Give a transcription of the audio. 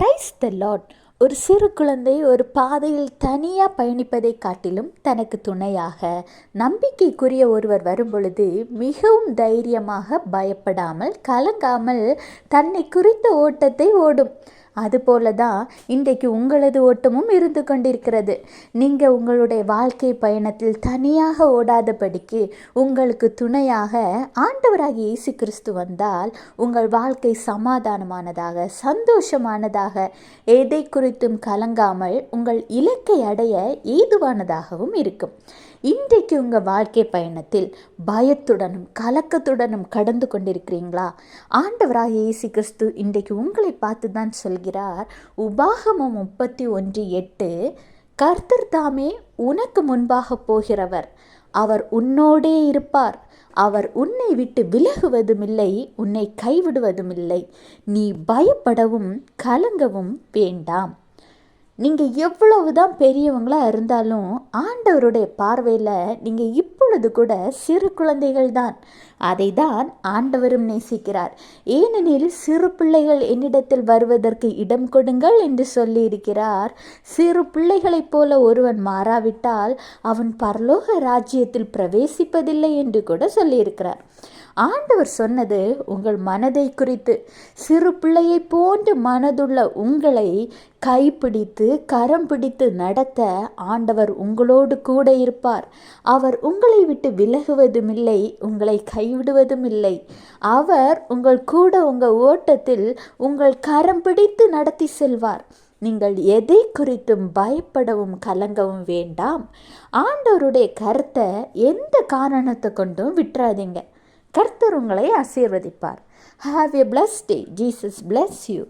Praise the Lord. ஒரு சிறு குழந்தை ஒரு பாதையில் தனியாக பயணிப்பதை காட்டிலும் தனக்கு துணையாக நம்பிக்கைக்குரிய ஒருவர் வரும்பொழுது மிகவும் தைரியமாக பயப்படாமல் கலங்காமல் தன்னை குறித்த ஓட்டத்தை ஓடும். அதுபோல தான் இன்றைக்கு உங்களது ஓட்டமும் இருந்து கொண்டிருக்கிறது. நீங்கள் உங்களுடைய வாழ்க்கை பயணத்தில் தனியாக ஓடாதபடிக்கு உங்களுக்கு துணையாக ஆண்டவராகிய இயேசு கிறிஸ்து வந்தால் உங்கள் வாழ்க்கை சமாதானமானதாக சந்தோஷமானதாக எதை குறித்தும் கலங்காமல் உங்கள் இலக்கை அடைய ஏதுவானதாகவும் இருக்கும். இன்றைக்கு உங்கள் வாழ்க்கை பயணத்தில் பயத்துடனும் கலக்கத்துடனும் கடந்து கொண்டிருக்கிறீங்களா? ஆண்டவராகிய இயேசு கிறிஸ்து இன்றைக்கு உங்களை பார்த்து தான் சொல்கிறார். உபாகமம் 31:8, கர்த்தர் தாமே உனக்கு முன்பாக போகிறவர், அவர் உன்னோடே இருப்பார், அவர் உன்னை விட்டு விலகுவதுமில்லை, உன்னை கைவிடுவதுமில்லை, நீ பயப்படவும் கலங்கவும் வேண்டாம். நீங்கள் எவ்வளவு தான் பெரியவங்களாக இருந்தாலும் ஆண்டவருடைய பார்வையில் நீங்கள் இப்பொழுது கூட சிறு குழந்தைகள் தான். அதை தான் ஆண்டவரும் நேசிக்கிறார். ஏனெனில் சிறு பிள்ளைகள் என்னிடத்தில் வருவதற்கு இடம் கொடுங்கள் என்று சொல்லியிருக்கிறார். சிறு பிள்ளைகளைப் போல ஒருவன் மாறாவிட்டால் அவன் பரலோக ராஜ்யத்தில் பிரவேசிப்பதில்லை என்று கூட சொல்லியிருக்கிறார். ஆண்டவர் சொன்னது உங்கள் மனதை குறித்து. சிறு பிள்ளையை போன்று மனதுள்ள உங்களை கைப்பிடித்து கரம் பிடித்து நடத்த ஆண்டவர் உங்களோடு கூட இருப்பார். அவர் உங்களை விட்டு விலகுவதுமில்லை, உங்களை கைவிடுவதும் இல்லை. அவர் உங்கள் கூட உங்கள் ஓட்டத்தில் உங்கள் கரம் பிடித்து நடத்தி செல்வார். நீங்கள் எதை குறித்தும் பயப்படவும் கலங்கவும் வேண்டாம். ஆண்டவருடைய கருத்தை எந்த காரணத்தை கொண்டும் விட்டுறாதீங்க. கர்த்தர் உங்களை ஆசீர்வதிப்பார். Have a blessed day. Jesus bless you.